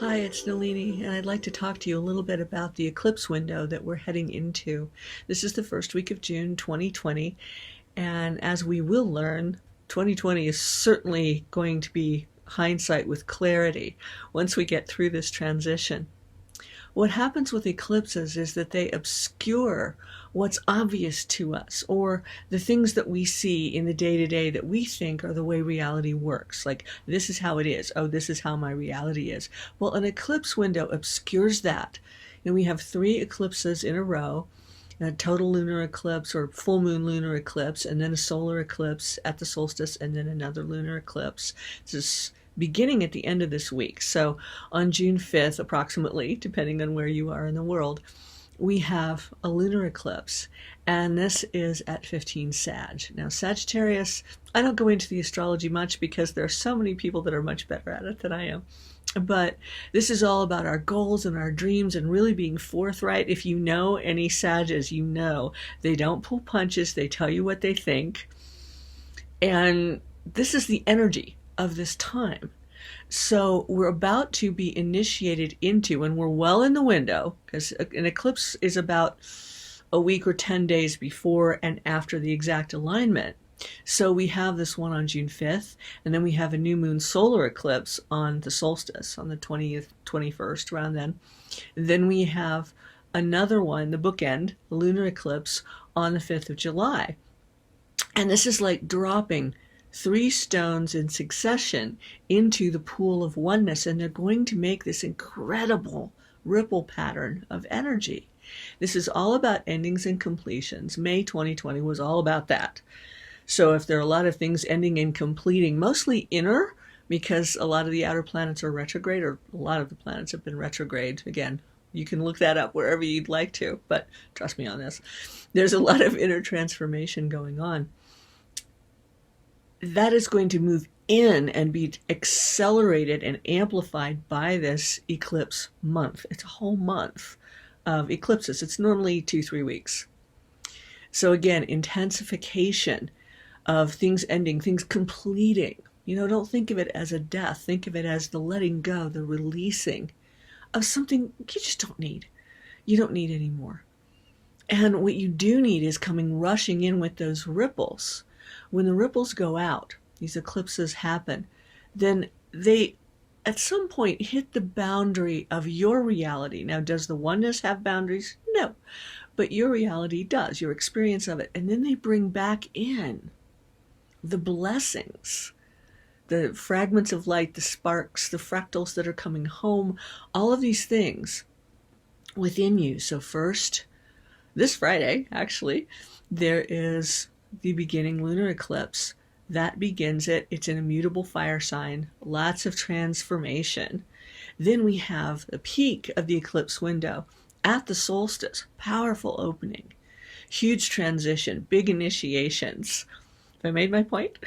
Hi, it's Nalini, and I'd like to talk to you a little bit about the eclipse window that we're heading into. This is the first week of June 2020, and as we will learn, 2020 is certainly going to be hindsight with clarity once we get through this transition. What happens with eclipses is that they obscure what's obvious to us, or the things that we see in the day to day that we think are the way reality works. Like, this is how it is. Oh, this is how my reality is. Well, an eclipse window obscures that. And we have 3 eclipses in a row: a total lunar eclipse or full moon lunar eclipse, and then a solar eclipse at the solstice, and then another lunar eclipse. This is beginning at the end of this week. So on June 5th, approximately, depending on where you are in the world, we have a lunar eclipse, and this is at 15 Sag. Now, Sagittarius, I don't go into the astrology much because there are so many people that are much better at it than I am. But this is all about our goals and our dreams and really being forthright. If you know any Sages, you know they don't pull punches, they tell you what they think. And this is the energy of this time. So we're about to be initiated into, and we're well in the window, because an eclipse is about a week or 10 days before and after the exact alignment. So we have this one on June 5th, and then we have a new moon solar eclipse on the solstice on the 20th, 21st, around then. Then we have another one, the bookend, the lunar eclipse, on the 5th of July. And this is like dropping 3 stones in succession into the pool of oneness, and they're going to make this incredible ripple pattern of energy. This is all about endings and completions. May 2020 was all about that. So if there are a lot of things ending and completing, mostly inner, because a lot of the outer planets are retrograde, or a lot of the planets have been retrograde. Again, you can look that up wherever you'd like to, but trust me on this. There's a lot of inner transformation going on. That is going to move in and be accelerated and amplified by this eclipse month. It's a whole month of eclipses. It's normally 2-3 weeks. So again, intensification of things ending, things completing. Don't think of it as a death. Think of it as the letting go, the releasing of something you just don't need. You don't need anymore. And what you do need is coming rushing in with those ripples. When the ripples go out, these eclipses happen, then they at some point hit the boundary of your reality. Now, does the oneness have boundaries? No. But your reality does, your experience of it. And then they bring back in the blessings, the fragments of light, the sparks, the fractals that are coming home, all of these things within you. So first, this Friday, actually, there is the beginning lunar eclipse. That begins it. It's an immutable fire sign, lots of transformation. Then we have the peak of the eclipse window at the solstice, powerful opening, huge transition, big initiations. Have I made my point?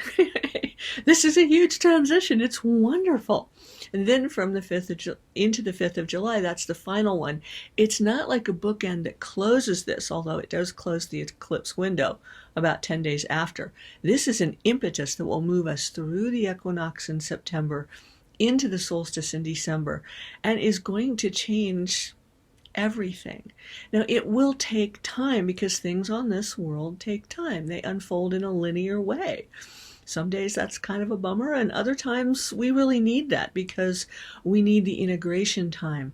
This is a huge transition. It's wonderful. And then from the 5th into the 5th of July, that's the final one. It's not like a bookend that closes this, although it does close the eclipse window about 10 days after. This is an impetus that will move us through the equinox in September into the solstice in December, and is going to change everything. Now, it will take time, because things on this world take time. They unfold in a linear way. Some days that's kind of a bummer, and other times we really need that because we need the integration time.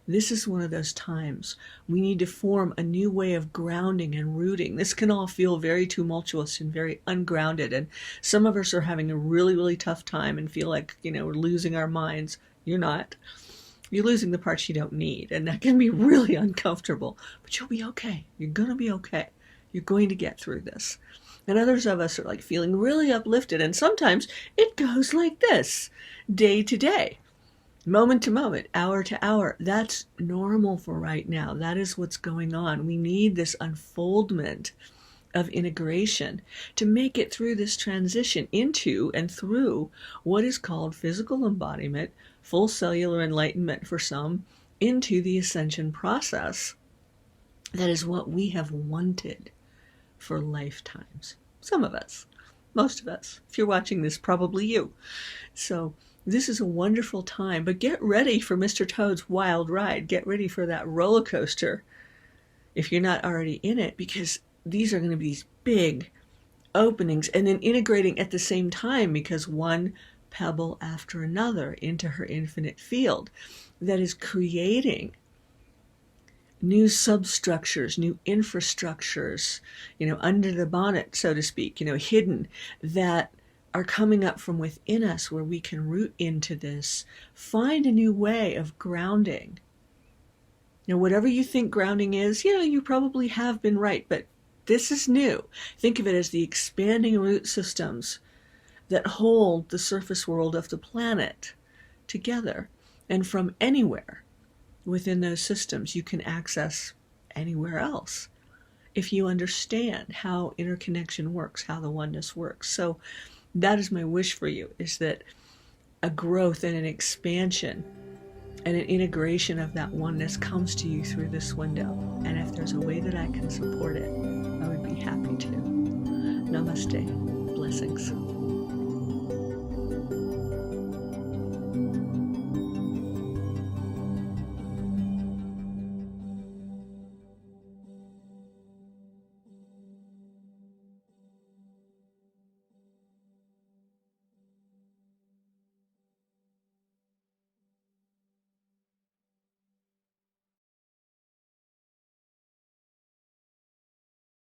This is one of those times we need to form a new way of grounding and rooting. This can all feel very tumultuous and very ungrounded, and some of us are having a really, really tough time and feel like, we're losing our minds. You're not. You're losing the parts you don't need, and that can be really uncomfortable, but you'll be okay. You're going to be okay. You're going to get through this. And others of us are like feeling really uplifted, and sometimes it goes like this, day to day, moment to moment, hour to hour. That's normal for right now. That is what's going on. We need this unfoldment of integration to make it through this transition into and through what is called physical embodiment, full cellular enlightenment for some, into the ascension process. That is what we have wanted for lifetimes. Some of us, most of us. If you're watching this, probably you. So This is a wonderful time, but get ready for Mr. Toad's wild ride. Get ready for that roller coaster if you're not already in it, because these are going to be these big openings and then integrating at the same time, because one pebble after another into her infinite field that is creating new substructures, new infrastructures, under the bonnet, so to speak, hidden, that are coming up from within us, where we can root into this, find a new way of grounding. Whatever you think grounding is, you probably have been right, but this is new. Think of it as the expanding root systems that hold the surface world of the planet together. And from anywhere within those systems, you can access anywhere else if you understand how interconnection works, how the oneness works. So that is my wish for you, is that a growth and an expansion and an integration of that oneness comes to you through this window. And if there's a way that I can support it, I would be happy to. Namaste. Blessings.